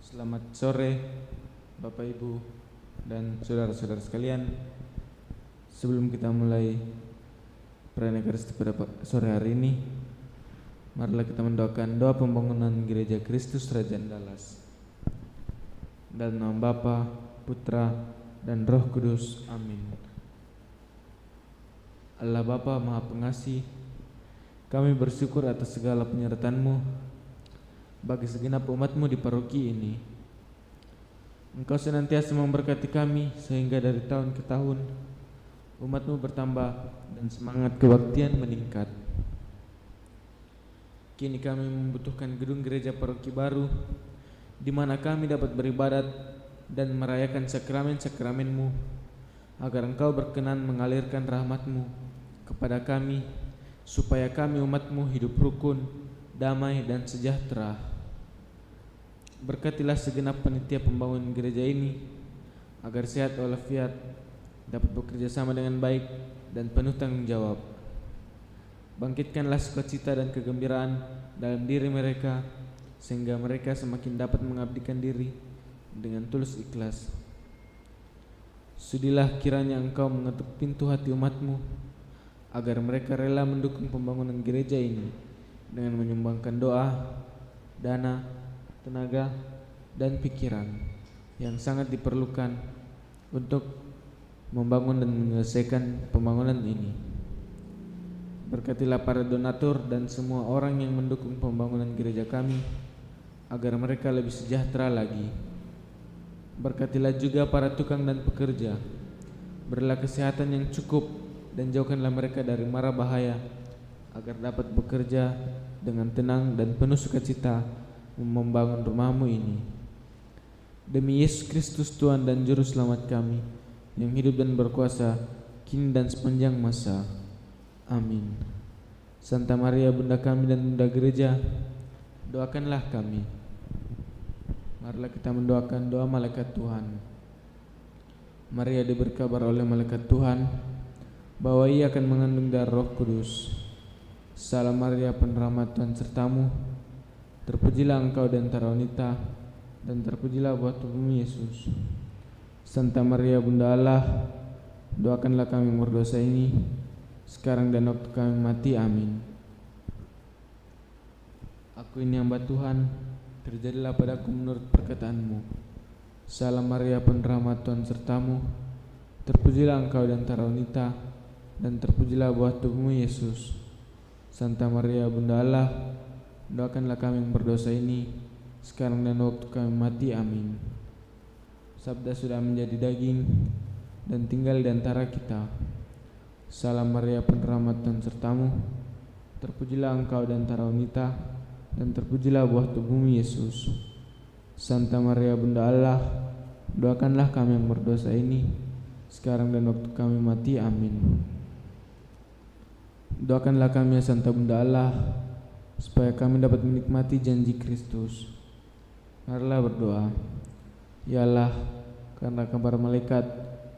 Selamat sore Bapak Ibu dan saudara-saudara sekalian. Sebelum kita mulai perayaan Ekaristi pada sore hari ini, marilah kita mendoakan doa pembangunan Gereja Kristus Raja Dallas. Dalam nama Bapa, Putra, dan Roh Kudus. Amin. Allah Bapa Maha Pengasih, kami bersyukur atas segala penyertaan-Mu bagi segenap umat-Mu di paroki ini. Engkau senantiasa memberkati kami sehingga dari tahun ke tahun umat-Mu bertambah dan semangat kebaktian meningkat. Kini kami membutuhkan gedung gereja paroki baru di mana kami dapat beribadat dan merayakan sakramen-sakramen-Mu, agar Engkau berkenan mengalirkan rahmat-Mu kepada kami, supaya kami umat-Mu hidup rukun, damai, dan sejahtera. Berkatilah segenap panitia pembangunan gereja ini, agar sehat walafiat, dapat bekerja sama dengan baik dan penuh tanggung jawab. Bangkitkanlah sukacita dan kegembiraan dalam diri mereka, sehingga mereka semakin dapat mengabdikan diri dengan tulus ikhlas. Sudilah kiranya Engkau mengetuk pintu hati umat-Mu, agar mereka rela mendukung pembangunan gereja ini dengan menyumbangkan doa, dana, tenaga, dan pikiran yang sangat diperlukan untuk membangun dan menyelesaikan pembangunan ini. Berkatilah para donatur dan semua orang yang mendukung pembangunan gereja kami, agar mereka lebih sejahtera lagi. Berkatilah juga para tukang dan pekerja, berilah kesehatan yang cukup dan jauhkanlah mereka dari mara bahaya, agar dapat bekerja dengan tenang dan penuh sukacita membangun rumah-Mu ini. Demi Yesus Kristus Tuhan dan Juru Selamat kami, yang hidup dan berkuasa kini dan sepanjang masa. Amin. Santa Maria Bunda kami dan Bunda Gereja, doakanlah kami. Marilah kita mendoakan doa malaikat Tuhan. Maria diberi kabar oleh malaikat Tuhan bahwa ia akan mengandung darah Roh Kudus. Salam Maria, penuh rahmat Tuhan sertamu, terpujilah engkau di antara wanita, dan terpujilah buah tubuhmu Yesus. Santa Maria Bunda Allah, doakanlah kami yang berdosa ini, sekarang dan waktu kami mati. Amin. Aku ini hamba Tuhan, terjadilah padaku menurut perkataan-Mu. Salam Maria, penuh rahmat Tuhan sertamu, terpujilah engkau di antara wanita, dan terpujilah buah tubuhmu Yesus. Santa Maria Bunda Allah, doakanlah kami yang berdosa ini, sekarang dan waktu kami mati. Amin. Sabda sudah menjadi daging dan tinggal di antara kita. Salam Maria, penuh rahmat Tuhan sertamu, terpujilah engkau di antara wanita, dan terpujilah buah tubuhmu Yesus. Santa Maria Bunda Allah, doakanlah kami yang berdosa ini, sekarang dan waktu kami mati. Amin. Doakanlah kami ya Santa Bunda Allah, supaya kami dapat menikmati janji Kristus. Marilah berdoa. Ya Allah, karena kabar malaikat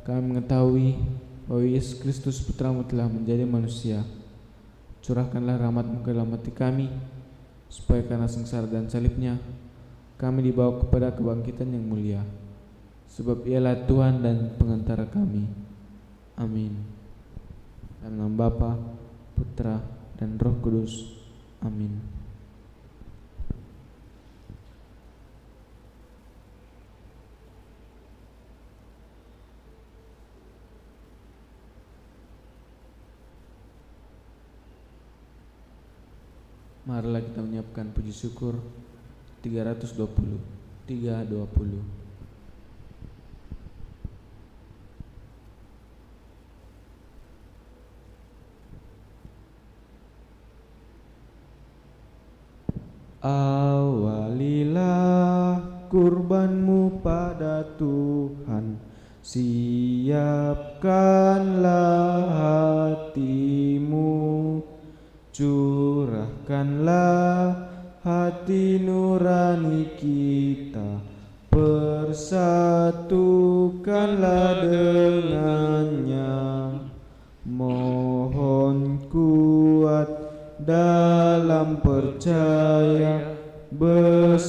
kami mengetahui bahwa Yesus Kristus Putra-Mu telah menjadi manusia. Curahkanlah rahmat-Mu ke dalam hati kami, supaya karena sengsara dan salibnya kami dibawa kepada kebangkitan yang mulia. Sebab Ialah Tuhan dan pengantara kami. Amin. Dalam nama Bapa, Putra, dan Roh Kudus. Amin. Marilah kita menyiapkan puji syukur 320. Awalilah kurbanmu pada Tuhan, siapkanlah hatimu, curahkanlah hati nurani kita, persatukanlah dengannya. Mohon kuat dalam percaya, besarkan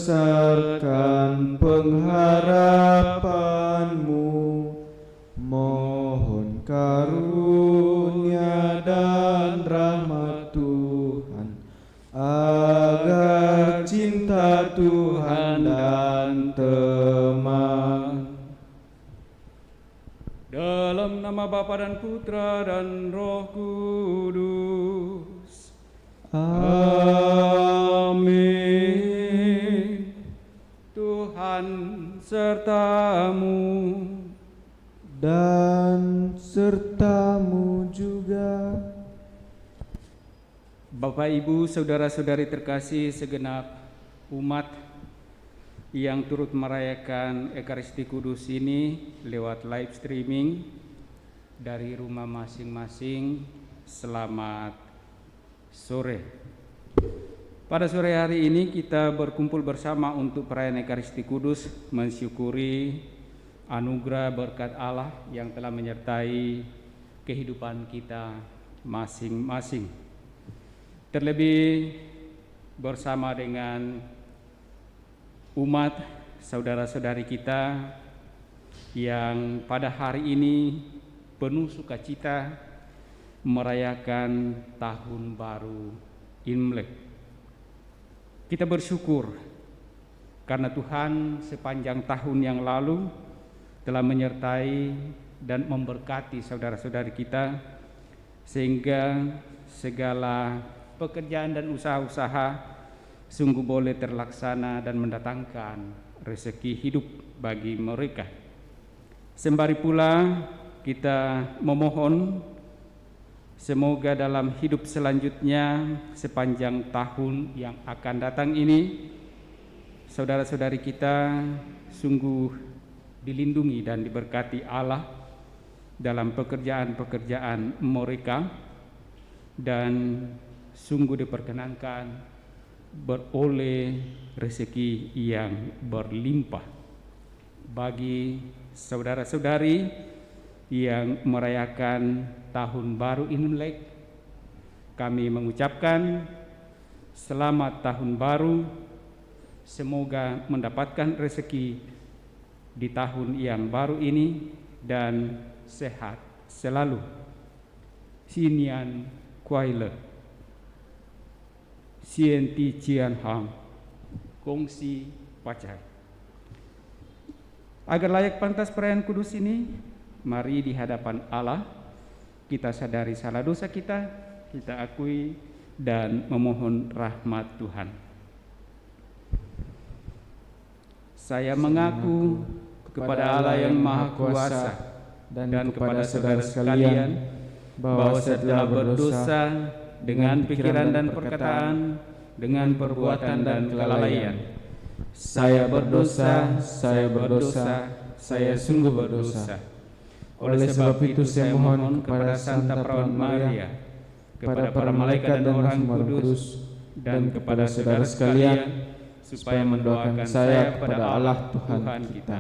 nama Bapa dan Putra dan Roh Kudus. Amin. Tuhan sertamu dan sertamu juga. Bapak, Ibu, saudara-saudari terkasih segenap umat yang turut merayakan Ekaristi Kudus ini lewat live streaming dari rumah masing-masing, selamat sore. Pada sore hari ini kita berkumpul bersama untuk perayaan Ekaristi Kudus, mensyukuri anugerah berkat Allah yang telah menyertai kehidupan kita masing-masing. Terlebih bersama dengan umat saudara-saudari kita yang pada hari ini penuh sukacita merayakan tahun baru Imlek. Kita bersyukur karena Tuhan sepanjang tahun yang lalu telah menyertai dan memberkati saudara-saudari kita sehingga segala pekerjaan dan usaha-usaha sungguh boleh terlaksana dan mendatangkan rezeki hidup bagi mereka. Sembari pula kita memohon semoga dalam hidup selanjutnya sepanjang tahun yang akan datang ini saudara-saudari kita sungguh dilindungi dan diberkati Allah dalam pekerjaan-pekerjaan mereka dan sungguh diperkenankan beroleh rezeki yang berlimpah. Bagi saudara-saudari yang merayakan tahun baru Imlek, kami mengucapkan selamat tahun baru, semoga mendapatkan rezeki di tahun yang baru ini dan sehat selalu. Sinian Kuaile Sienti Cian Hang Kongsi Pacai. Agar layak pantas perayaan kudus ini, mari di hadapan Allah kita sadari salah dosa kita, kita akui dan memohon rahmat Tuhan. Saya mengaku kepada Allah yang Maha Kuasa dan kepada saudara sekalian bahwa saya telah berdosa dengan pikiran dan perkataan, dengan perbuatan dan kelalaian. Saya berdosa, saya sungguh berdosa. Oleh sebab itu saya mohon kepada Santa Perawan Maria, kepada para malaikat dan orang kudus, dan kepada saudara sekalian, supaya mendoakan saya kepada Allah Tuhan kita.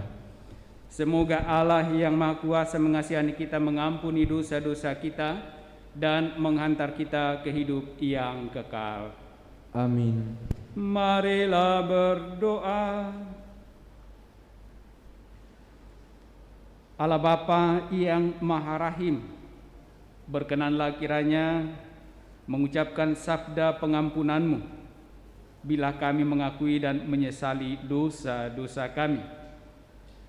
Semoga Allah yang Maha Kuasa mengasihani kita, mengampuni dosa-dosa kita, dan menghantar kita ke hidup yang kekal. Amin. Marilah berdoa. Allah Bapa yang Maha Rahim, berkenanlah kiranya mengucapkan sabda pengampunan-Mu bila kami mengakui dan menyesali dosa-dosa kami.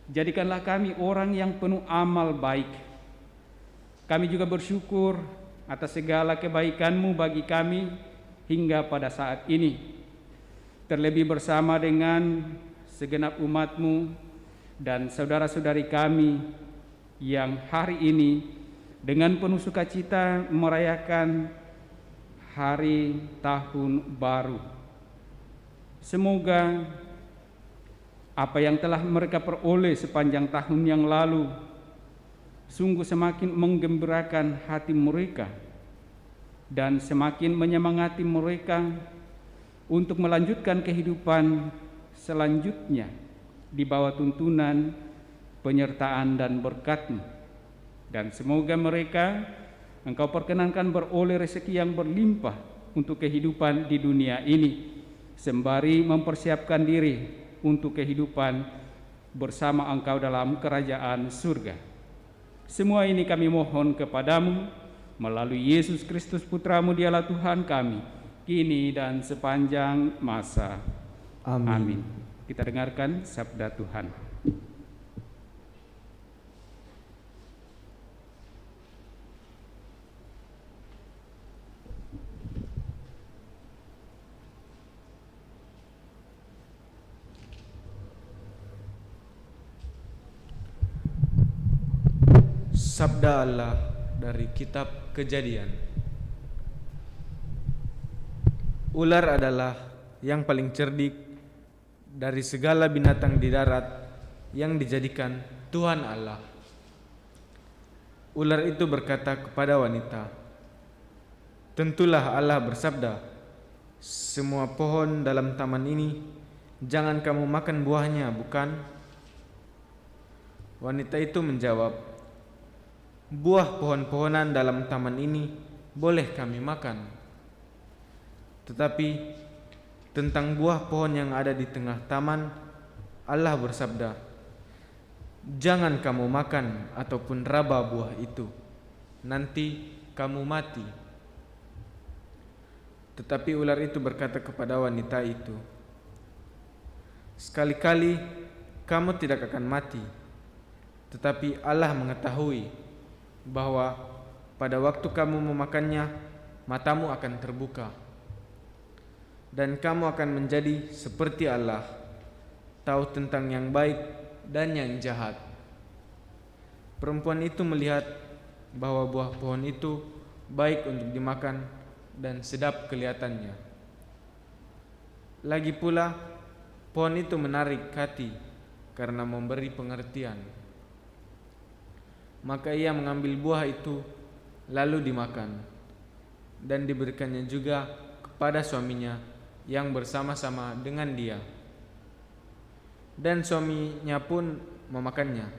Jadikanlah kami orang yang penuh amal baik. Kami juga bersyukur atas segala kebaikan-Mu bagi kami hingga pada saat ini. Terlebih bersama dengan segenap umat-Mu dan saudara-saudari kami yang hari ini dengan penuh sukacita merayakan hari tahun baru. Semoga apa yang telah mereka peroleh sepanjang tahun yang lalu sungguh semakin menggembirakan hati mereka dan semakin menyemangati mereka untuk melanjutkan kehidupan selanjutnya di bawah tuntunan, penyertaan dan berkat-Mu. Dan semoga mereka Engkau perkenankan beroleh rezeki yang berlimpah untuk kehidupan di dunia ini, sembari mempersiapkan diri untuk kehidupan bersama Engkau dalam kerajaan surga. Semua ini kami mohon kepadamu melalui Yesus Kristus Putra-Mu, Dialah Tuhan kami, kini dan sepanjang masa. Amin. Kita dengarkan sabda Tuhan. Sabda Allah dari kitab Kejadian. Ular adalah yang paling cerdik dari segala binatang di darat yang dijadikan Tuhan Allah. Ular itu berkata kepada wanita, "Tentulah Allah bersabda, semua pohon dalam taman ini jangan kamu makan buahnya, bukan?" Wanita itu menjawab, "Buah pohon-pohonan dalam taman ini boleh kami makan. Tetapi tentang buah pohon yang ada di tengah taman, Allah bersabda, jangan kamu makan ataupun raba buah itu, nanti kamu mati." Tetapi ular itu berkata kepada wanita itu, "Sekali-kali kamu tidak akan mati, tetapi Allah mengetahui bahwa pada waktu kamu memakannya, matamu akan terbuka, dan kamu akan menjadi seperti Allah, tahu tentang yang baik dan yang jahat." Perempuan itu melihat bahwa buah pohon itu baik untuk dimakan dan sedap kelihatannya. Lagi pula, pohon itu menarik hati karena memberi pengertian. Maka ia mengambil buah itu lalu dimakan, dan diberikannya juga kepada suaminya yang bersama-sama dengan dia. Dan suaminya pun memakannya.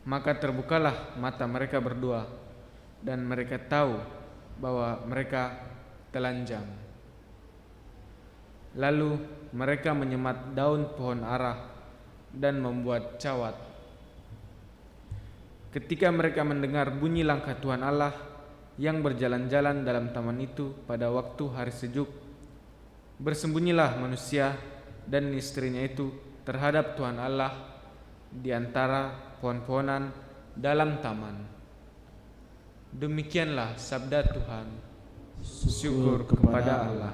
Maka terbukalah mata mereka berdua, dan mereka tahu bahwa mereka telanjang. Lalu mereka menyemat daun pohon ara dan membuat cawat. Ketika mereka mendengar bunyi langkah Tuhan Allah yang berjalan-jalan dalam taman itu pada waktu hari sejuk, bersembunyilah manusia dan istrinya itu terhadap Tuhan Allah di antara pohon-pohonan dalam taman. Demikianlah sabda Tuhan. Syukur kepada Allah.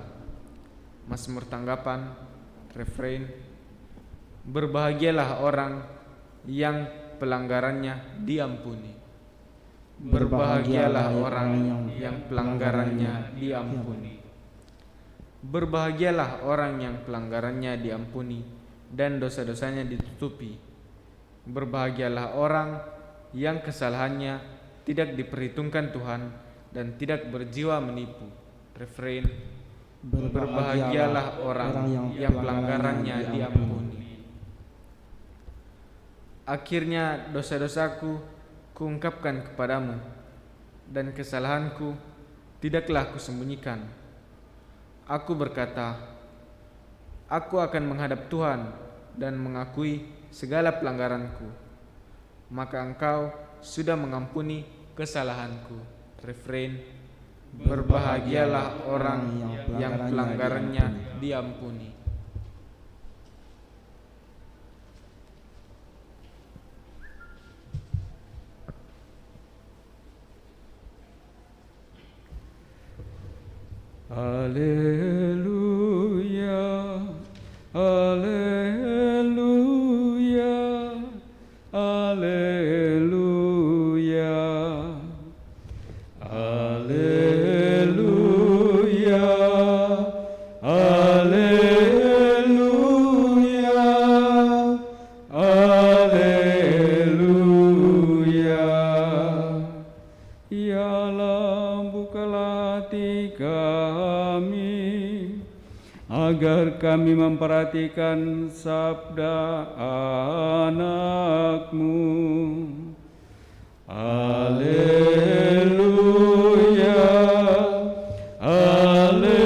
Mazmur tanggapan, refrain. Berbahagialah orang yang pelanggarannya diampuni. Berbahagialah orang yang pelanggarannya diampuni. Berbahagialah orang yang pelanggarannya diampuni dan dosa-dosanya ditutupi. Berbahagialah orang yang kesalahannya tidak diperhitungkan Tuhan dan tidak berjiwa menipu. Refrain. Berbahagialah orang yang pelanggarannya diampuni. Akhirnya dosa-dosaku kuungkapkan kepadamu, dan kesalahanku tidaklah kusembunyikan. Aku berkata, aku akan menghadap Tuhan dan mengakui segala pelanggaranku. Maka engkau sudah mengampuni kesalahanku. Refrain. Berbahagialah orang yang pelanggarannya diampuni. Haleluya, haleluya, haleluya, haleluya, haleluya, haleluya. Ya Allah, bukalah hati kami agar kami memperhatikan sabda anak-Mu. Haleluya, haleluya,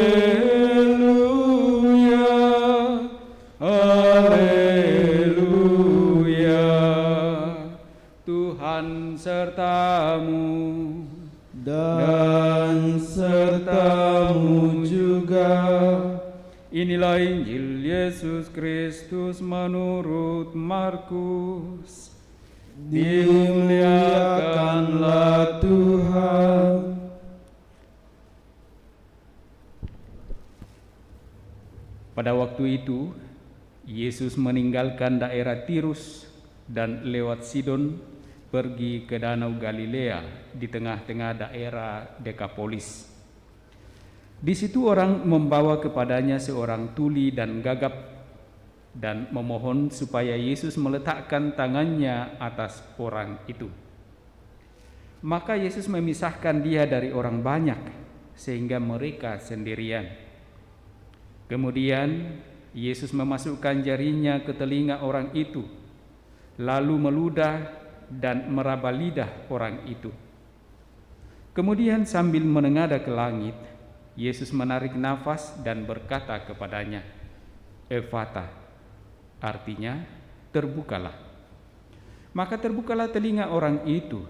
haleluya. Tuhan sertamu dan sertamu juga. Inilah Injil Yesus Kristus menurut Markus. Dimuliakanlah Tuhan. Pada waktu itu, Yesus meninggalkan daerah Tirus dan lewat Sidon pergi ke Danau Galilea di tengah-tengah daerah Dekapolis. Di situ orang membawa kepadanya seorang tuli dan gagap dan memohon supaya Yesus meletakkan tangannya atas orang itu. Maka Yesus memisahkan dia dari orang banyak sehingga mereka sendirian. Kemudian Yesus memasukkan jarinya ke telinga orang itu, lalu meludah dan meraba lidah orang itu. Kemudian sambil menengadah ke langit, Yesus menarik nafas dan berkata kepadanya, "Ephata," artinya terbukalah. Maka terbukalah telinga orang itu,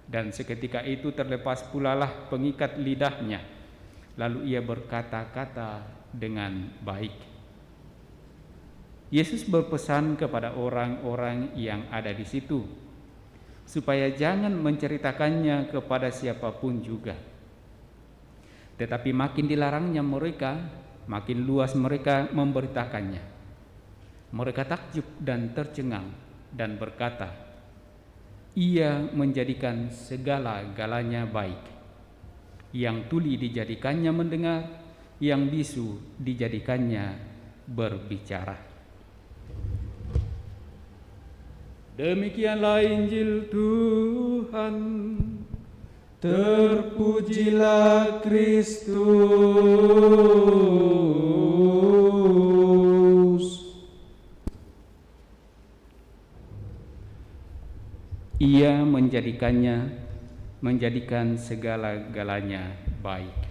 dan seketika itu terlepas pulalah pengikat lidahnya, lalu ia berkata-kata dengan baik. Yesus berpesan kepada orang-orang yang ada di situ supaya jangan menceritakannya kepada siapapun juga. Tetapi makin dilarangnya mereka, makin luas mereka memberitakannya. Mereka takjub dan tercengang dan berkata, "Ia menjadikan segala-galanya baik. Yang tuli dijadikannya mendengar, yang bisu dijadikannya berbicara." Demikianlah Injil Tuhan. Terpujilah Kristus. Ia menjadikan segala-galanya baik.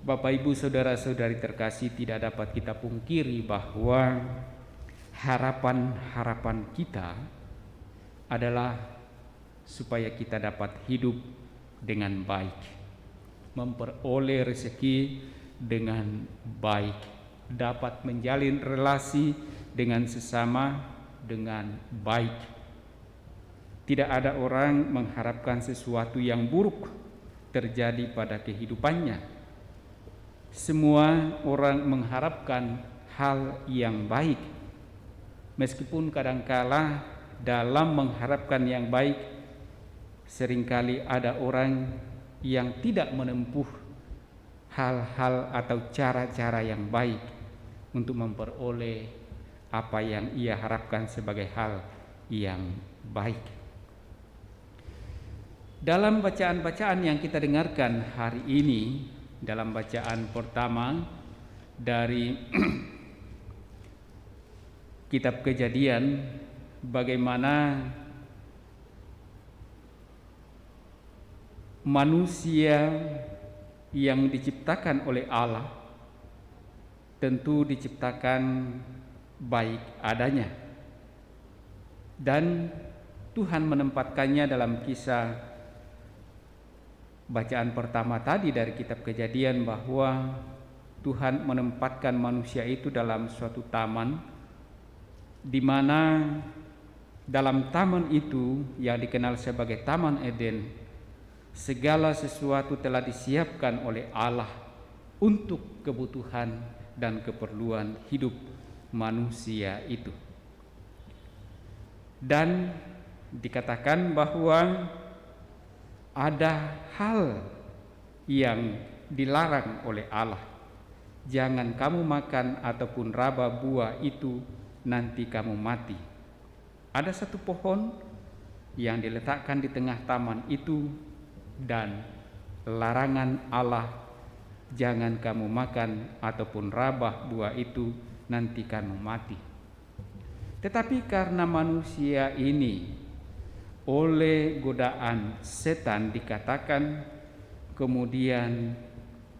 Bapak, Ibu, saudara-saudari terkasih, tidak dapat kita pungkiri bahwa harapan kita adalah supaya kita dapat hidup dengan baik, memperoleh rezeki dengan baik, dapat menjalin relasi dengan sesama dengan baik. Tidak ada orang mengharapkan sesuatu yang buruk terjadi pada kehidupannya. Semua orang mengharapkan hal yang baik. Meskipun kadangkala dalam mengharapkan yang baik, seringkali ada orang yang tidak menempuh hal-hal atau cara-cara yang baik untuk memperoleh apa yang ia harapkan sebagai hal yang baik. Dalam bacaan-bacaan yang kita dengarkan hari ini, dalam bacaan pertama dari Kitab Kejadian, bagaimana manusia yang diciptakan oleh Allah tentu diciptakan baik adanya, dan Tuhan menempatkannya dalam kisah bacaan pertama tadi dari Kitab Kejadian, bahwa Tuhan menempatkan manusia itu dalam suatu taman, di mana dalam taman itu yang dikenal sebagai Taman Eden, segala sesuatu telah disiapkan oleh Allah untuk kebutuhan dan keperluan hidup manusia itu. Dan dikatakan bahwa ada hal yang dilarang oleh Allah. Jangan kamu makan ataupun raba buah itu, nanti kamu mati. Ada satu pohon yang diletakkan di tengah taman itu, dan larangan Allah, jangan kamu makan ataupun rabah buah itu, nanti kamu mati. Tetapi karena manusia ini oleh godaan setan, dikatakan kemudian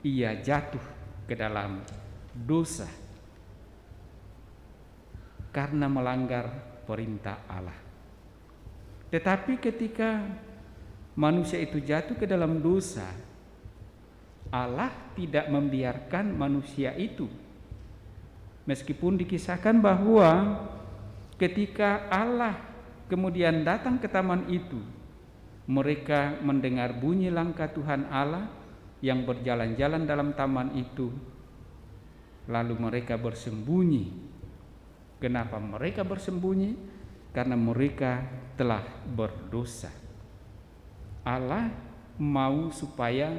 ia jatuh ke dalam dosa karena melanggar perintah Allah. Tetapi ketika manusia itu jatuh ke dalam dosa, Allah tidak membiarkan manusia itu. Meskipun dikisahkan bahwa ketika Allah kemudian datang ke taman itu, mereka mendengar bunyi langkah Tuhan Allah yang berjalan-jalan dalam taman itu, lalu mereka bersembunyi. Kenapa mereka bersembunyi? karena mereka telah berdosa. Allah mau supaya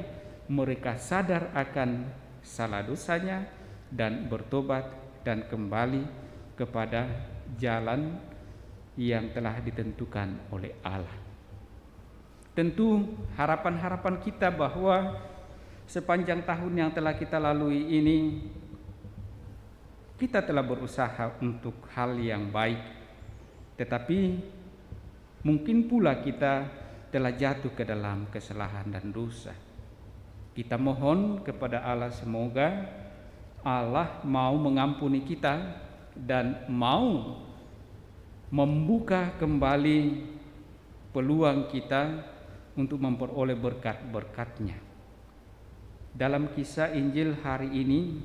mereka sadar akan salah dosanya dan bertobat dan kembali kepada jalan yang telah ditentukan oleh Allah. Tentu harapan-harapan kita bahwa sepanjang tahun yang telah kita lalui ini, kita telah berusaha untuk hal yang baik, tetapi mungkin pula kita telah jatuh ke dalam kesalahan dan dosa. Kita mohon kepada Allah semoga Allah mau mengampuni kita dan mau membuka kembali peluang kita untuk memperoleh berkat-berkat-Nya. Dalam kisah Injil hari ini,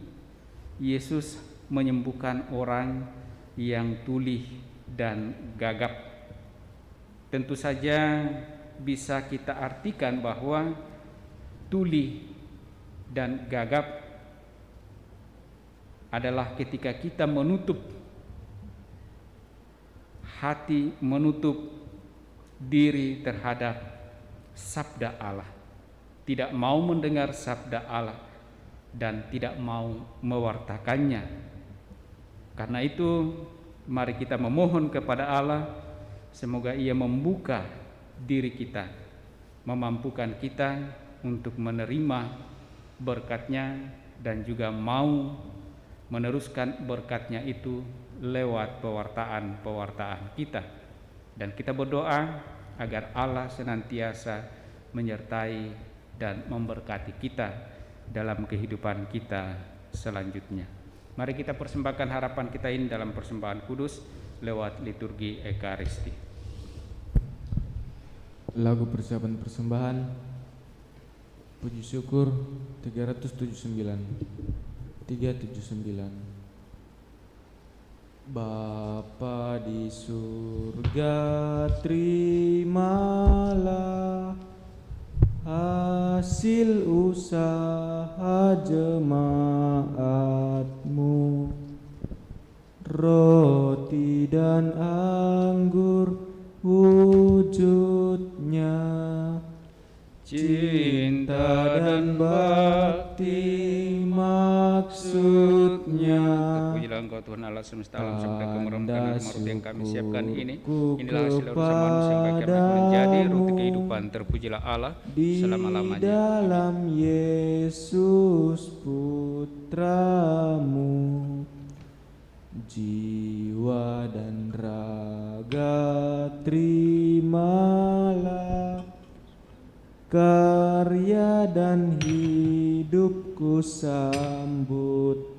Yesus menyembuhkan orang yang tuli dan gagap. Tentu saja bisa kita artikan bahwa tuli dan gagap adalah ketika kita menutup hati, menutup diri terhadap sabda Allah, tidak mau mendengar sabda Allah dan tidak mau mewartakannya. Karena itu mari kita memohon kepada Allah semoga Ia membuka diri kita, memampukan kita untuk menerima berkat-Nya dan juga mau meneruskan berkat-Nya itu lewat pewartaan kita. Dan kita berdoa agar Allah senantiasa menyertai dan memberkati kita dalam kehidupan kita selanjutnya. Mari kita persembahkan harapan kita ini dalam persembahan kudus lewat liturgi Ekaristi. Lagu persiapan persembahan puji syukur 379. Bapa di surga, terimalah hasil usaha jemaat-Mu, roti dan anggur wujudnya, cinta dan bakti maksudnya. Terpujilah Engkau Tuhan Allah semesta alam, serta kemeremkan roti yang kami siapkan ini. Inilah hasil usaha manusia yang baik yang menjadi roti kehidupan. Terpujilah Allah selama-lamanya. Di dalam Yesus Putramu, jiwa dan raga terimalah, karya dan hidupku sambutlah.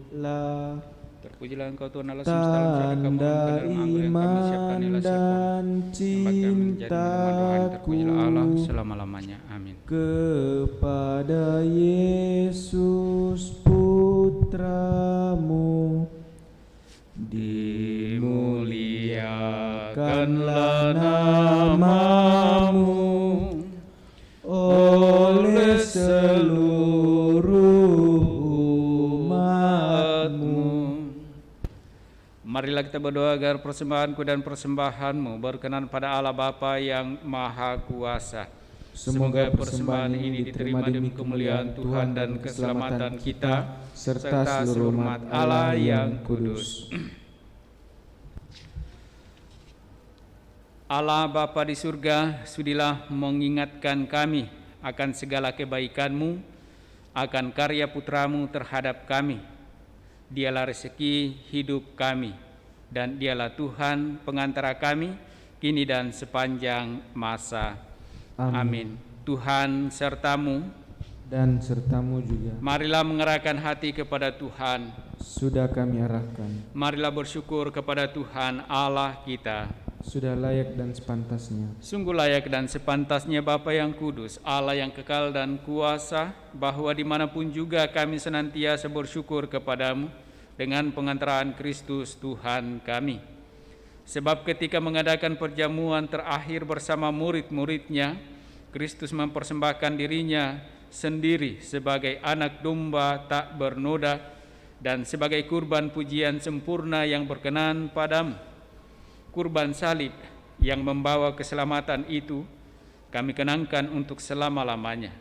Terpujilah Engkau Tuhan Allah semesta alam, serta kemeremkan iman dan cintaku terpujilah Allah selama-lamanya. Amin. Kepada Yesus Putramu, dimuliakanlah nama-Mu oleh seluruh umat-Mu. Marilah kita berdoa agar persembahanku dan persembahan-Mu berkenan pada Allah Bapa yang Maha Kuasa. Semoga persembahan ini diterima demi kemuliaan Tuhan dan keselamatan kita serta seluruh umat Allah yang kudus. Allah Bapa di surga, sudilah mengingatkan kami akan segala kebaikan-Mu, akan karya Putra-Mu terhadap kami. Dialah rezeki hidup kami, dan Dialah Tuhan pengantara kami, kini dan sepanjang masa. Amin. Tuhan serta-Mu, dan serta-Mu juga. Marilah mengerahkan hati kepada Tuhan. Sudah kami arahkan. Marilah bersyukur kepada Tuhan Allah kita. Sudah layak dan sepantasnya. Sungguh layak dan sepantasnya Bapa yang kudus, Allah yang kekal dan kuasa, bahwa dimanapun juga kami senantiasa bersyukur kepadamu dengan pengantaraan Kristus Tuhan kami. Sebab ketika mengadakan perjamuan terakhir bersama murid-muridnya, Kristus mempersembahkan dirinya sendiri sebagai anak domba tak bernoda dan sebagai kurban pujian sempurna yang berkenan padamu. kurban salib yang membawa keselamatan itu kami kenangkan untuk selama-lamanya.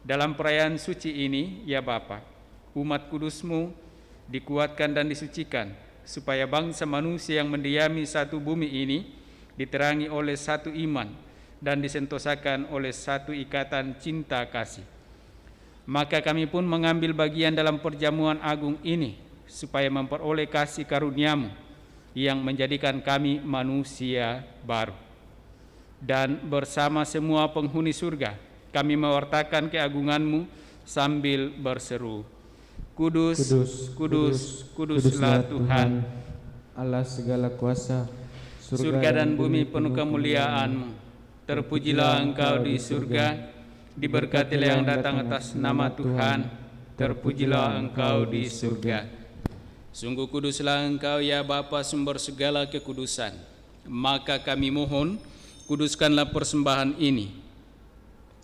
Dalam perayaan suci ini, ya Bapa, umat kudus-Mu dikuatkan dan disucikan, supaya bangsa manusia yang mendiami satu bumi ini diterangi oleh satu iman dan disentosakan oleh satu ikatan cinta kasih. Maka kami pun mengambil bagian dalam perjamuan agung ini, supaya memperoleh kasih karunia-Mu yang menjadikan kami manusia baru. Dan bersama semua penghuni surga, kami mewartakan keagungan-Mu sambil berseru, Kudus, kudus, kuduslah Tuhan, Allah segala kuasa, surga dan bumi penuh kemuliaan-Mu. Terpujilah Engkau di surga, diberkatilah yang datang atas nama Tuhan, terpujilah Engkau di surga. Sungguh kuduslah Engkau ya Bapa, sumber segala kekudusan. Maka kami mohon, kuduskanlah persembahan ini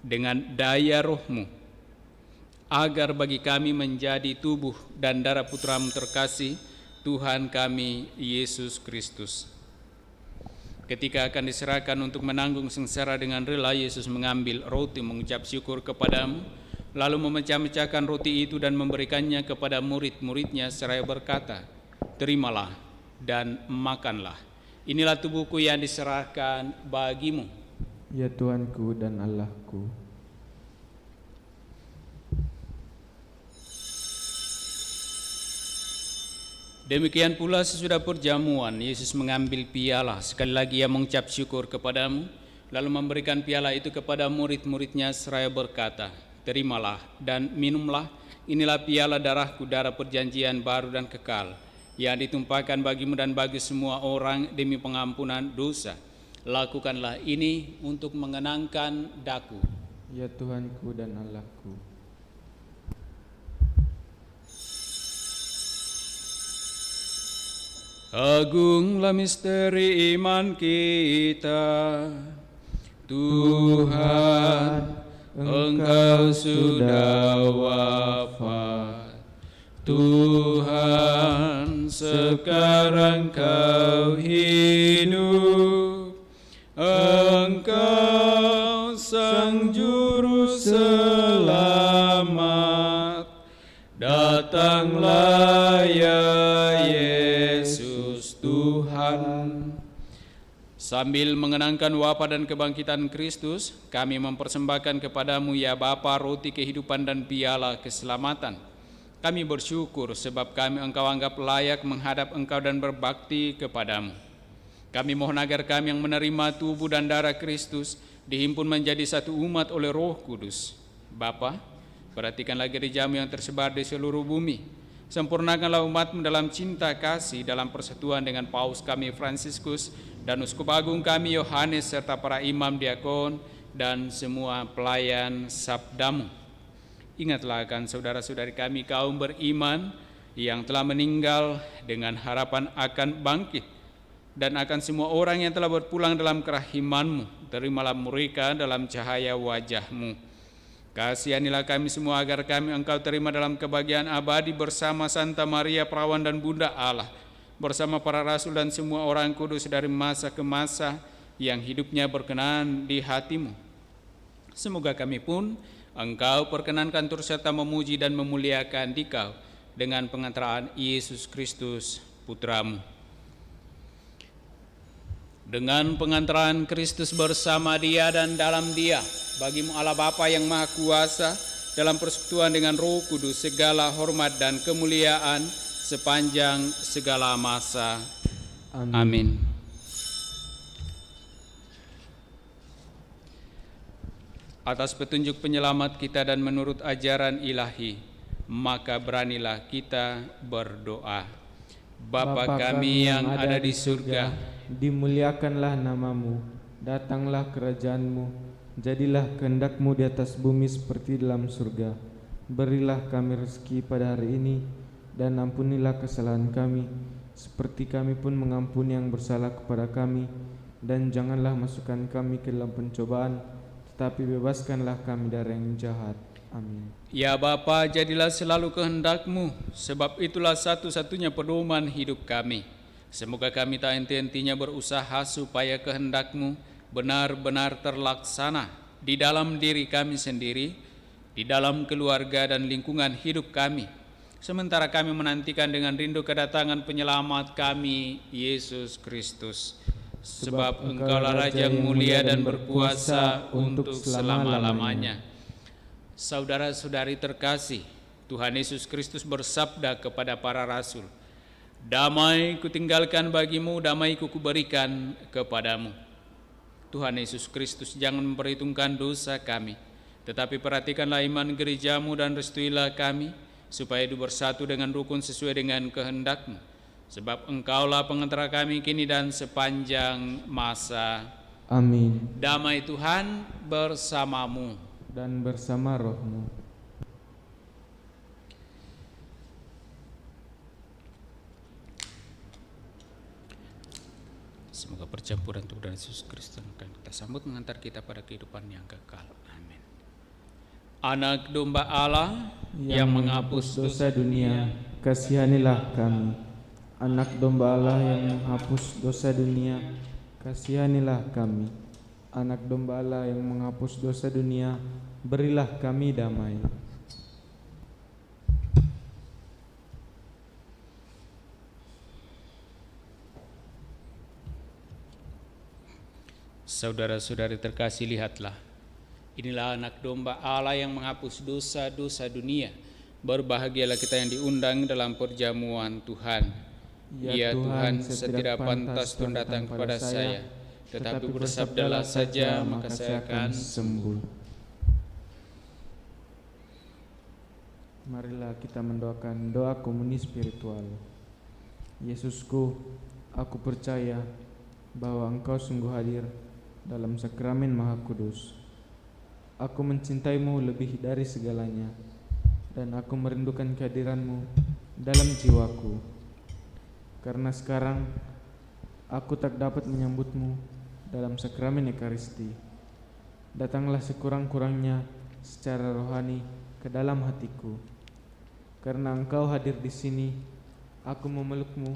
dengan daya Roh-Mu, agar bagi kami menjadi tubuh dan darah Putra-Mu terkasih, Tuhan kami Yesus Kristus. Ketika akan diserahkan untuk menanggung sengsara dengan rela, Yesus mengambil roti, mengucap syukur kepadamu, lalu memecah-mecahkan roti itu dan memberikannya kepada murid-muridnya seraya berkata, terimalah dan makanlah. Inilah tubuhku yang diserahkan bagimu. Ya Tuhanku dan Allahku. Demikian pula sesudah perjamuan, Yesus mengambil piala. Sekali lagi ia mengucap syukur kepadamu, lalu memberikan piala itu kepada murid-muridnya seraya berkata, terimalah dan minumlah, inilah piala darahku, darah perjanjian baru dan kekal, yang ditumpahkan bagimu dan bagi semua orang demi pengampunan dosa. Lakukanlah ini untuk mengenangkan daku. Ya Tuhanku dan Allahku. Agunglah misteri iman kita, Tuhan, Engkau sudah wafat. Tuhan, sekarang Kau hidup. Engkau Sang Juru Selamat. Datanglah ya Yesus Tuhan. Sambil mengenangkan wafat dan kebangkitan Kristus, kami mempersembahkan kepadamu ya Bapa roti kehidupan dan piala keselamatan. Kami bersyukur sebab kami Engkau anggap layak menghadap Engkau dan berbakti kepadamu. Kami mohon agar kami yang menerima tubuh dan darah Kristus dihimpun menjadi satu umat oleh Roh Kudus. Bapa, perhatikanlah gereja-Mu yang tersebar di seluruh bumi. Sempurnakanlah umat-Mu dalam cinta kasih dalam persatuan dengan Paus kami Fransiskus dan Uskup Agung kami Yohanes serta para imam diakon dan semua pelayan sabda-Mu. Ingatlah akan saudara-saudari kami kaum beriman yang telah meninggal dengan harapan akan bangkit, dan akan semua orang yang telah berpulang dalam kerahiman-Mu. Terimalah mereka dalam cahaya wajah-Mu. Kasihanilah kami semua agar kami Engkau terima dalam kebahagiaan abadi bersama Santa Maria Perawan dan Bunda Allah, bersama para rasul dan semua orang kudus dari masa ke masa yang hidupnya berkenan di hati-Mu. Semoga kami pun Engkau perkenankan turut serta memuji dan memuliakan Dikau dengan pengantaraan Yesus Kristus Putra-Mu. Dengan pengantaran Kristus bersama Dia dan dalam Dia, bagimu Allah Bapa yang Maha Kuasa, dalam persekutuan dengan Roh Kudus, segala hormat dan kemuliaan sepanjang segala masa. Amin. Atas petunjuk penyelamat kita dan menurut ajaran ilahi, maka beranilah kita berdoa. Bapa kami yang ada di surga, dimuliakanlah nama-Mu, datanglah kerajaan-Mu, jadilah kehendak-Mu di atas bumi seperti dalam surga. Berilah kami rezeki pada hari ini, dan ampunilah kesalahan kami, seperti kami pun mengampuni yang bersalah kepada kami. Dan janganlah masukkan kami ke dalam pencobaan, tetapi bebaskanlah kami dari yang jahat. Amin. Ya Bapa, jadilah selalu kehendak-Mu, sebab itulah satu-satunya pedoman hidup kami. Semoga kami tak henti-hentinya berusaha supaya kehendak-Mu benar-benar terlaksana di dalam diri kami sendiri, di dalam keluarga dan lingkungan hidup kami, sementara kami menantikan dengan rindu kedatangan penyelamat kami, Yesus Kristus. Sebab Engkaulah Raja yang mulia dan berkuasa untuk selama-lamanya. Saudara-saudari terkasih, Tuhan Yesus Kristus bersabda kepada para rasul, "Damai kutinggalkan bagimu, damai kuberikan kepadamu." Tuhan Yesus Kristus jangan memperhitungkan dosa kami, tetapi perhatikanlah iman gerejamu dan restuilah kami, supaya hidup bersatu dengan rukun sesuai dengan kehendak-Mu. Sebab Engkaulah pengantara kami kini dan sepanjang masa. Amin. Damai Tuhan bersamamu. Dan bersama rohmu. Semoga percampuran Tuhan dan Yesus Kristus akan kita sambut mengantar kita pada kehidupan yang kekal. Amin. Anak domba Allah yang menghapus dosa dunia, kasihanilah kami. Anak domba Allah yang menghapus dosa dunia, kasihanilah kami. Anak domba Allah yang menghapus dosa dunia, berilah kami damai. Saudara-saudari terkasih, lihatlah, inilah anak domba Allah yang menghapus dosa-dosa dunia. Berbahagialah kita yang diundang dalam perjamuan Tuhan. Ya Tuhan, setidak pantas Tuhan datang kepada saya, tetapi bersabdalah saja maka saya akan sembuh. Marilah kita mendoakan doa komuni spiritual. Yesusku, aku percaya bahwa Engkau sungguh hadir dalam sakramen Maha Kudus. Aku mencintaimu lebih dari segalanya, dan aku merindukan kehadiranmu dalam jiwaku. Karena sekarang aku tak dapat menyambutmu dalam sakramen Ekaristi. Datanglah sekurang-kurangnya secara rohani ke dalam hatiku. Karena Engkau hadir di sini, aku memelukmu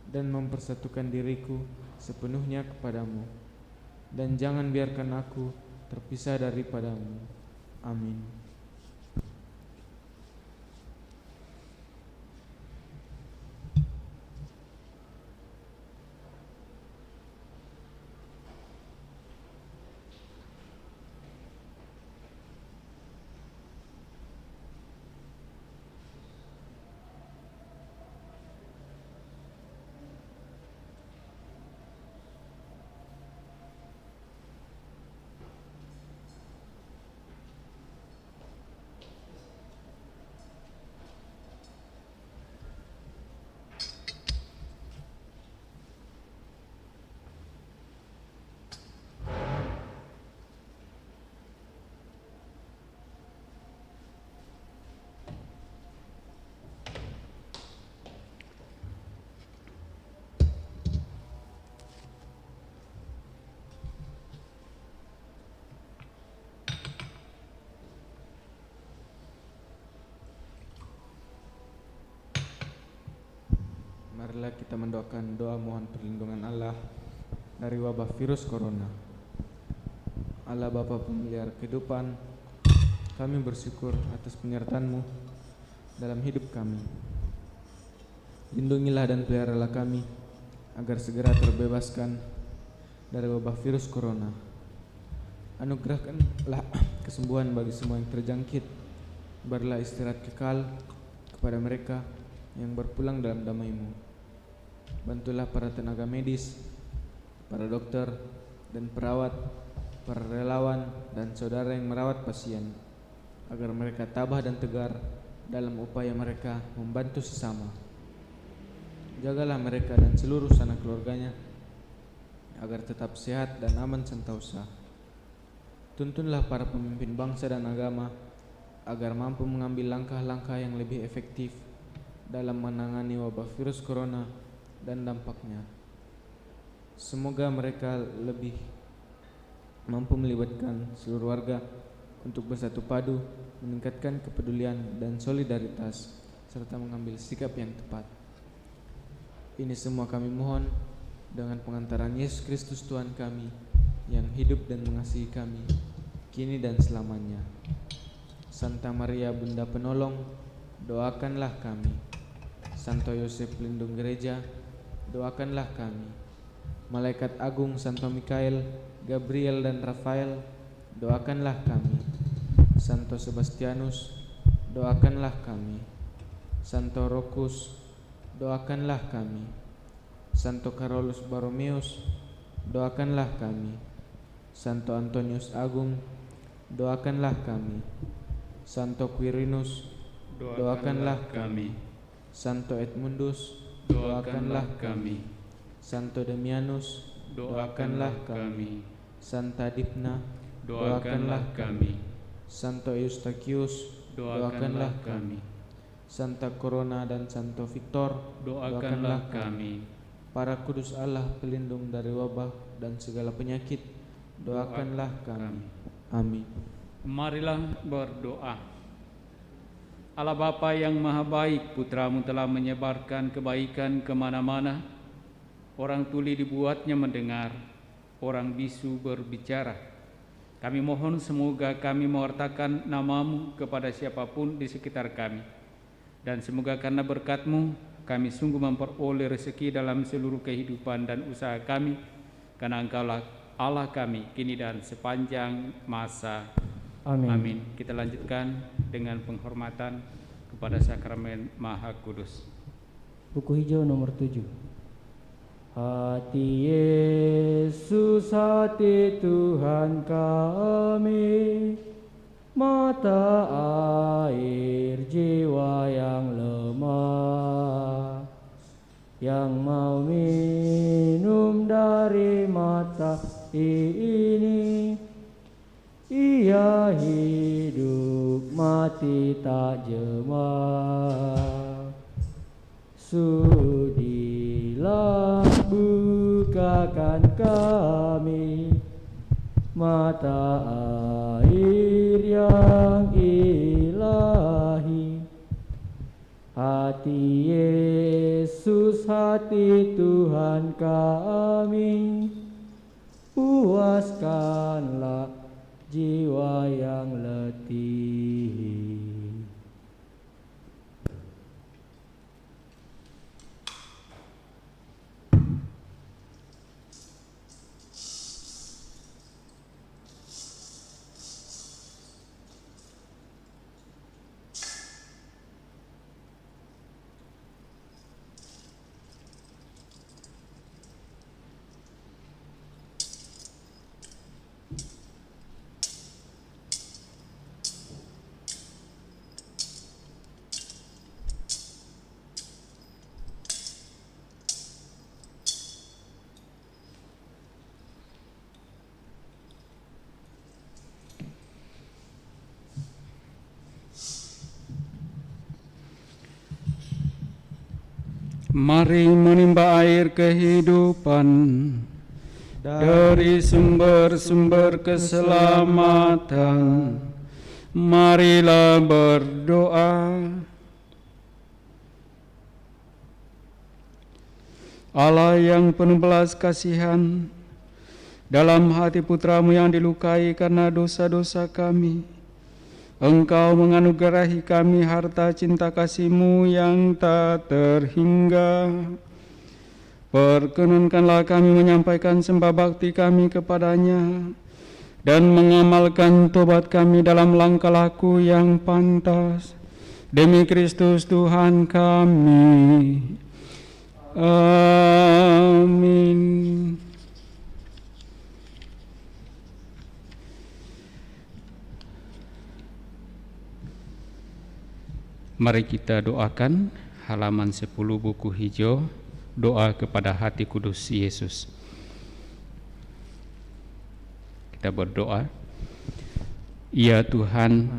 dan mempersatukan diriku sepenuhnya kepadamu. Dan jangan biarkan aku terpisah daripadamu. Amin. Marilah kita mendoakan doa mohon perlindungan Allah dari wabah virus corona. Allah Bapa pemelihara kehidupan, kami bersyukur atas penyertaan-Mu dalam hidup kami. Lindungilah dan peliharalah kami agar segera terbebaskan dari wabah virus corona. Anugerahkanlah kesembuhan bagi semua yang terjangkit. Berilah istirahat kekal kepada mereka yang berpulang dalam damai-Mu. Bantulah para tenaga medis, para dokter dan perawat, para relawan dan saudara yang merawat pasien, agar mereka tabah dan tegar dalam upaya mereka membantu sesama. Jagalah mereka dan seluruh sanak keluarganya agar tetap sehat dan aman sentosa. Tuntunlah para pemimpin bangsa dan agama agar mampu mengambil langkah-langkah yang lebih efektif dalam menangani wabah virus corona dan dampaknya. Semoga mereka lebih mampu melibatkan seluruh warga untuk bersatu padu, meningkatkan kepedulian dan solidaritas, serta mengambil sikap yang tepat. Ini semua kami mohon dengan pengantaran Yesus Kristus Tuhan kami, yang hidup dan mengasihi kami, kini dan selamanya. Santa Maria Bunda Penolong, doakanlah kami. Santo Yosef Pelindung Gereja, doakanlah kami. Malaikat Agung Santo Mikael, Gabriel dan Rafael, doakanlah kami. Santo Sebastianus, doakanlah kami. Santo Rokus, doakanlah kami. Santo Carolus Borromeus, doakanlah kami. Santo Antonius Agung, doakanlah kami. Santo Quirinus, doakanlah kami. Santo Edmundus, doakanlah kami. Santo Damianus, doakanlah kami. Santa Dipna, doakanlah kami. Santo Eustachius, doakanlah kami. Santa Corona dan Santo Victor, doakanlah kami. Para kudus Allah pelindung dari wabah dan segala penyakit, doakanlah kami. Amin. Marilah berdoa. Allah Bapa yang Maha Baik, Putra-Mu telah menyebarkan kebaikan kemana-mana. Orang tuli dibuatnya mendengar, orang bisu berbicara. Kami mohon semoga kami mewartakan nama-Mu kepada siapapun di sekitar kami. Dan semoga karena berkat-Mu, kami sungguh memperoleh rezeki dalam seluruh kehidupan dan usaha kami, karena Engkaulah Allah kami, kini dan sepanjang masa. Amin. Amin. Kita lanjutkan dengan penghormatan kepada Sakramen Maha Kudus. Buku hijau nomor 7. Hati Yesus, hati Tuhan kami, mata air jiwa yang lemah, yang mau minum dari mata ini. Ia hidup mati tak jema. Sudilah bukakan kami mata air yang ilahi. Hati Yesus, hati Tuhan kami, puaskanlah jiwa yang letih. Mari menimba air kehidupan dari sumber-sumber keselamatan. Marilah berdoa. Allah yang penuh belas kasihan, dalam hati Putra-Mu yang dilukai karena dosa-dosa kami, Engkau menganugerahi kami harta cinta kasih-Mu yang tak terhingga. Perkenankanlah kami menyampaikan sembah bakti kami kepadanya dan mengamalkan tobat kami dalam langkah laku yang pantas. Demi Kristus Tuhan kami. Amin. Mari kita doakan halaman 10 buku hijau, doa kepada hati kudus Yesus. Kita berdoa. Ya Tuhan,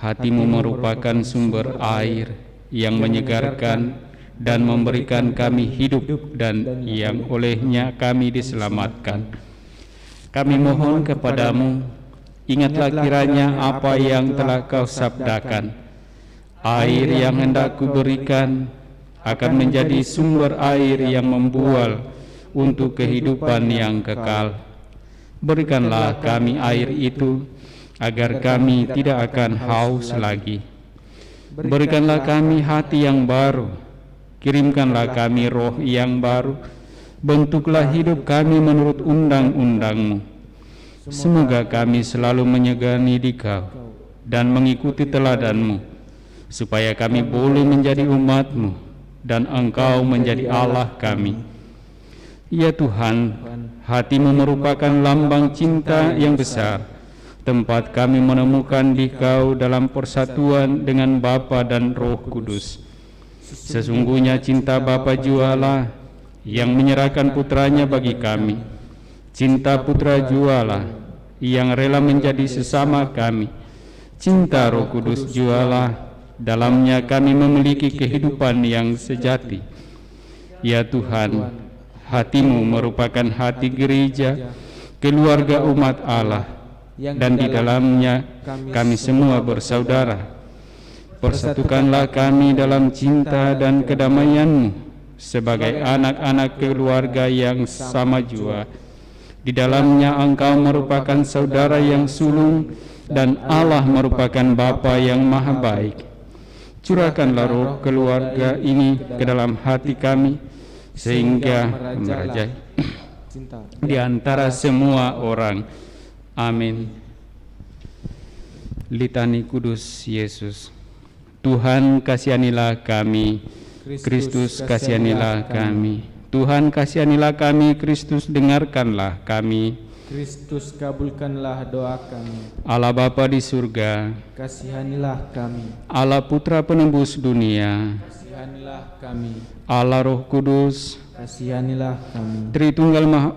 hati-Mu merupakan sumber air yang menyegarkan dan memberikan kami hidup dan yang olehnya kami diselamatkan. Kami mohon kepadamu, ingatlah kiranya apa yang telah Kau sabdakan. Air yang hendak Kuberikan akan menjadi sumber air yang membual untuk kehidupan yang kekal. Berikanlah kami air itu, agar kami tidak akan haus lagi. Berikanlah kami hati yang baru, kirimkanlah kami roh yang baru, bentuklah hidup kami menurut undang-undang-Mu. Semoga kami selalu menyegani Dikau dan mengikuti teladan-Mu, supaya kami boleh menjadi umat-Mu dan Engkau menjadi Allah kami. Ya Tuhan, hati-Mu merupakan lambang cinta yang besar, tempat kami menemukan Dikau dalam persatuan dengan Bapa dan Roh Kudus. Sesungguhnya cinta Bapa jualah yang menyerahkan putranya bagi kami. Cinta putra jualah yang rela menjadi sesama kami. Cinta Roh Kudus jualah, dalamnya kami memiliki kehidupan yang sejati. Ya Tuhan, hati-Mu merupakan hati gereja, keluarga umat Allah, dan di dalamnya kami semua bersaudara. Persatukanlah kami dalam cinta dan kedamaian-Mu sebagai anak-anak keluarga yang sama jua. Di dalamnya Engkau merupakan saudara yang sulung dan Allah merupakan Bapa yang maha baik. Curahkanlah roh keluarga ini ke dalam hati kami, sehingga merajai di antara semua orang. Amin. Litani Kudus Yesus. Tuhan kasihanilah kami, Kristus kasihanilah kami. Tuhan kasihanilah kami, Kristus dengarkanlah kami. Kristus kabulkanlah doa kami. Allah Bapa di surga, Kasihanilah kami. Allah Putra penembus dunia, Kasihanilah kami. Allah Roh Kudus, Kasihanilah kami.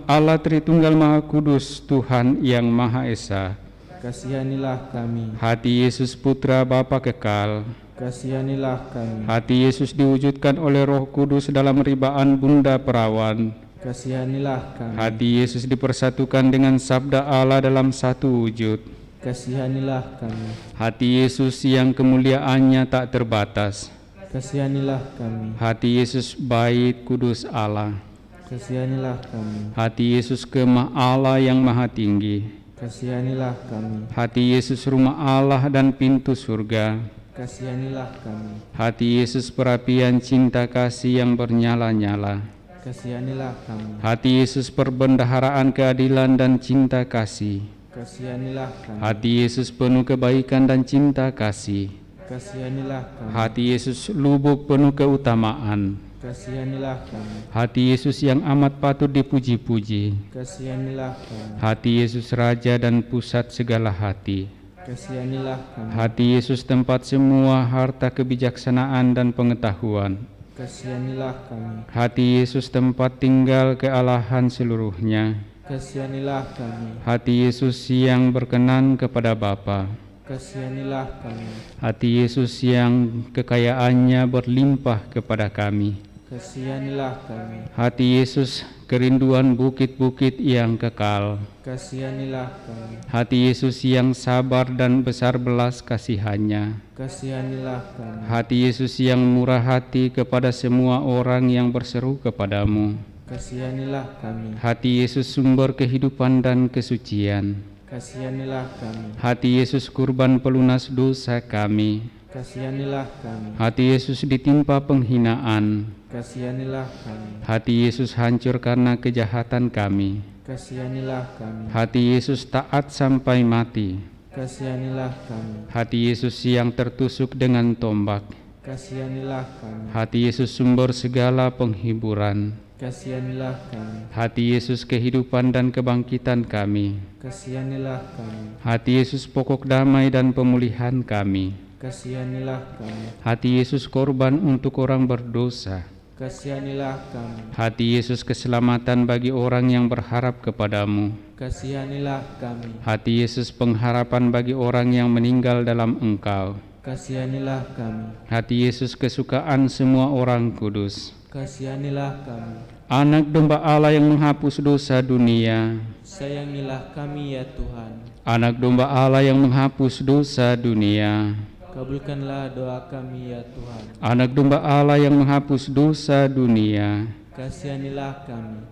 Allah Tritunggal Maha Kudus, Tuhan yang Maha Esa. Kasihanilah kami. Hati Yesus Putra Bapa kekal, Kasihanilah kami. hati Yesus diwujudkan oleh Roh Kudus dalam ribaan Bunda Perawan. Kasihanilah kami. Hati Yesus dipersatukan dengan Sabda Allah dalam satu wujud. Kasihanilah kami. Hati Yesus yang kemuliaannya tak terbatas. Kasihanilah kami. Hati Yesus Bait Kudus Allah. Kasihanilah kami. Hati Yesus Kemah Allah yang maha tinggi. Kasihanilah kami. Hati Yesus Rumah Allah dan pintu surga. Kasihanilah kami. Hati Yesus perapian cinta kasih yang bernyala-nyala. Kasihanilah kami. Hati Yesus perbendaharaan keadilan dan cinta kasih. Kasihanilah kami. Hati Yesus penuh kebaikan dan cinta kasih. Kasihanilah kami. Hati Yesus lubuk penuh keutamaan. Kasihanilah kami. Hati Yesus yang amat patut dipuji-puji. Kasihanilah kami. Hati Yesus Raja dan pusat segala hati. Kasihanilah kami. Hati Yesus tempat semua harta kebijaksanaan dan pengetahuan. Kasihanilah kami. Hati Yesus tempat tinggal kealahan seluruhnya. Kasihanilah kami. Hati Yesus yang berkenan kepada Bapa. Kasihanilah kami. Hati Yesus yang kekayaannya berlimpah kepada kami. Kasihanilah kami. Hati Yesus kerinduan bukit-bukit yang kekal. Kasihanilah kami. Hati Yesus yang sabar dan besar belas kasihannya. Kasihanilah kami. Hati Yesus yang murah hati kepada semua orang yang berseru kepadamu. Kasihanilah kami. Hati Yesus sumber kehidupan dan kesucian. Kasihanilah kami. Hati Yesus kurban pelunas dosa kami. Kasihanilah kami. Hati Yesus ditimpa penghinaan. Kasihanilah kami. Hati Yesus hancur karena kejahatan kami. Kasihanilah kami. Hati Yesus taat sampai mati. Kasihanilah kami. Hati Yesus yang tertusuk dengan tombak. Kasihanilah kami. Hati Yesus sumber segala penghiburan. Kasihanilah kami. Hati Yesus kehidupan dan kebangkitan kami. Kasihanilah kami. Hati Yesus pokok damai dan pemulihan kami. Kasihanilah kami. Hati Yesus korban untuk orang berdosa. Kasihanilah kami. Hati Yesus keselamatan bagi orang yang berharap kepadamu. Kasihanilah kami. Hati Yesus pengharapan bagi orang yang meninggal dalam Engkau. Kasihanilah kami. Hati Yesus kesukaan semua orang kudus. Kasihanilah kami. Anak domba Allah yang menghapus dosa dunia. Sayangilah kami ya Tuhan. Anak domba Allah yang menghapus dosa dunia. kabulkanlah doa kami ya Tuhan. Anak domba Allah yang menghapus dosa dunia, Kasihanilah kami.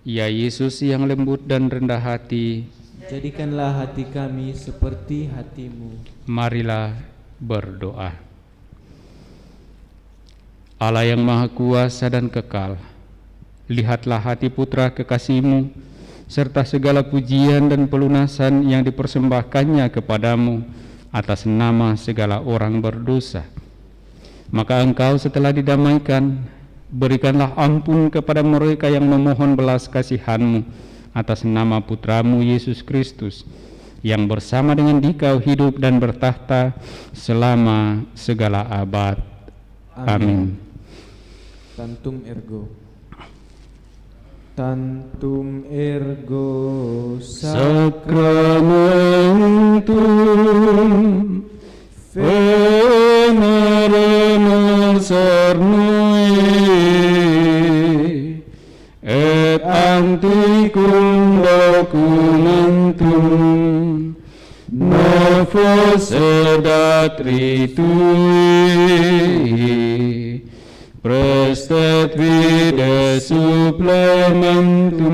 ya Yesus yang lembut dan rendah hati, Jadikanlah hati kami seperti hati-Mu. marilah berdoa. Allah yang maha kuasa dan kekal, lihatlah hati putra kekasih-Mu, serta segala pujian dan pelunasan yang dipersembahkannya kepadamu atas nama segala orang berdosa. Maka Engkau setelah didamaikan, berikanlah ampun kepada mereka yang memohon belas kasihan-Mu atas nama Putramu Yesus Kristus, yang bersama dengan Dikau hidup dan bertahta selama segala abad. Amin. Tantum ergo. Tantum ergo Sacramentum veneremur cernui et antiquum documentum novus edat ritui prestet vide supplementum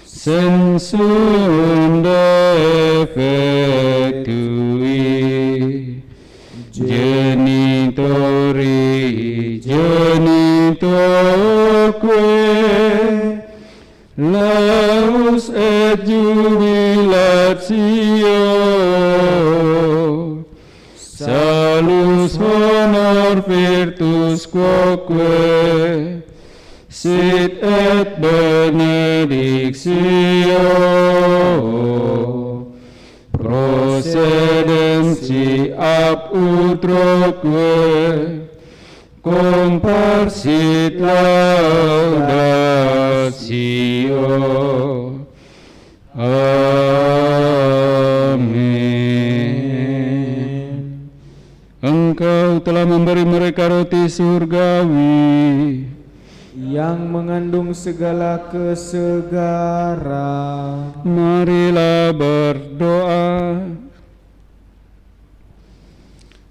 sensum defectui genitori genitoque laus et jubilatio salus honor virtus quoque sit et benedictio procedenti ab utroque comparsit laudatio. Amin. Engkau telah memberi mereka roti surgawi yang mengandung segala kesegaran. Marilah berdoa.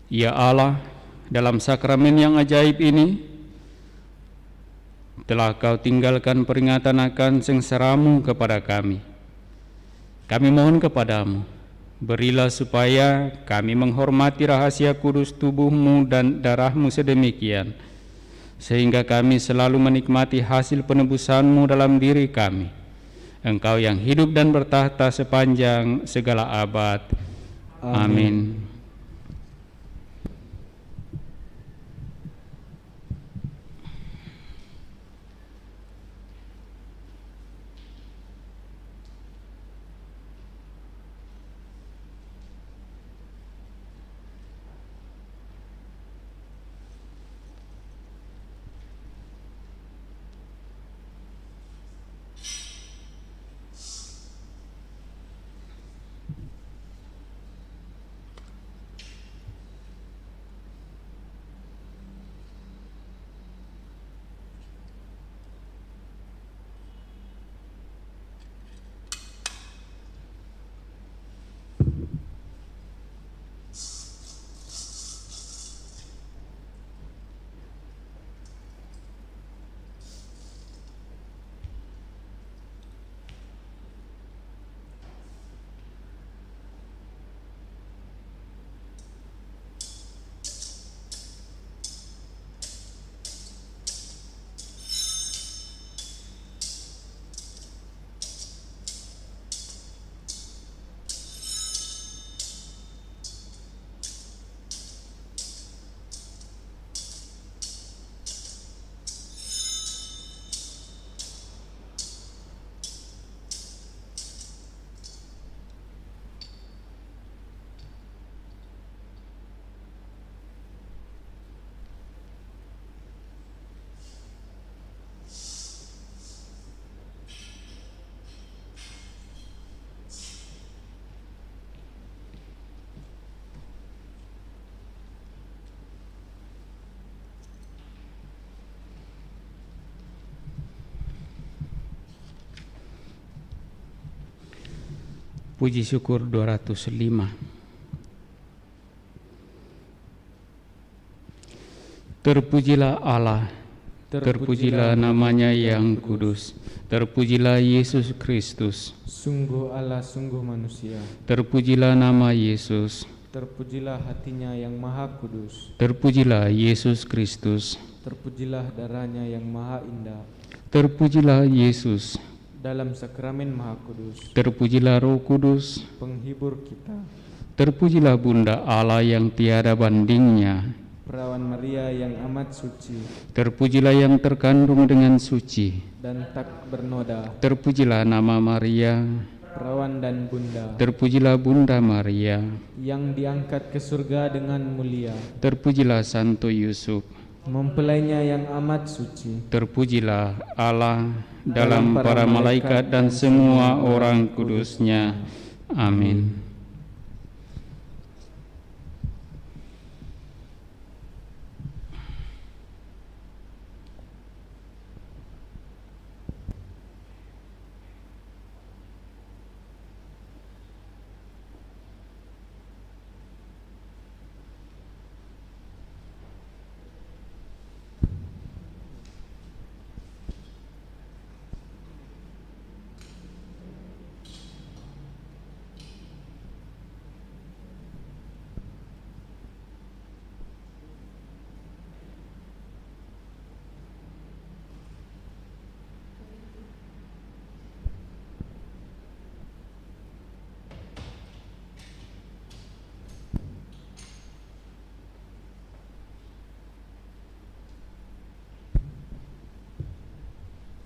Ya Allah, dalam sakramen yang ajaib ini telah Kau tinggalkan peringatan akan sengsara-Mu kepada kami. Kami mohon kepadamu, berilah supaya kami menghormati rahasia kudus tubuh-Mu dan darah-Mu sedemikian, sehingga kami selalu menikmati hasil penebusan-Mu dalam diri kami. Engkau yang hidup dan bertahta sepanjang segala abad. Amin. Puji syukur 205. Terpujilah Allah, terpujilah namanya yang kudus, terpujilah Yesus Kristus, Sungguh Allah, sungguh manusia. terpujilah nama Yesus, Terpujilah hatinya yang maha kudus. terpujilah Yesus Kristus, Terpujilah darahnya yang maha indah. terpujilah Yesus, Dalam sakramen maha kudus, terpujilah Roh Kudus, penghibur kita. terpujilah Bunda Allah yang tiada bandingnya, Perawan Maria yang amat suci terpujilah yang terkandung dengan suci, dan tak bernoda. terpujilah nama Maria, Perawan dan bunda terpujilah Bunda Maria, yang diangkat ke surga dengan mulia. terpujilah Santo Yusuf, Mempelainya yang amat suci. terpujilah Allah dalam para malaikat dan semua orang kudusnya. Amin.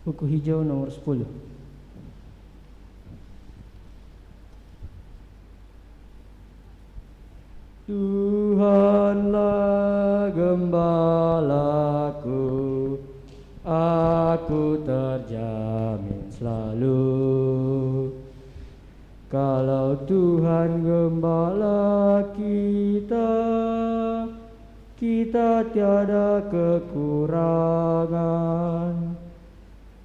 Buku hijau nomor 10. Tuhanlah gembalaku, aku terjamin selalu. Kalau Tuhan gembala kita, kita tiada kekurangan.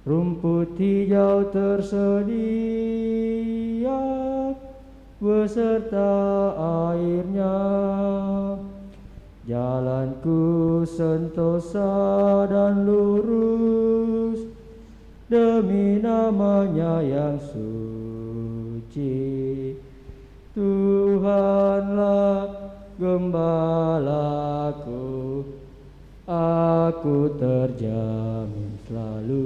Rumput hijau tersedia beserta airnya. Jalanku sentosa dan lurus demi namanya yang suci. Tuhanlah gembalaku, aku terjamin selalu.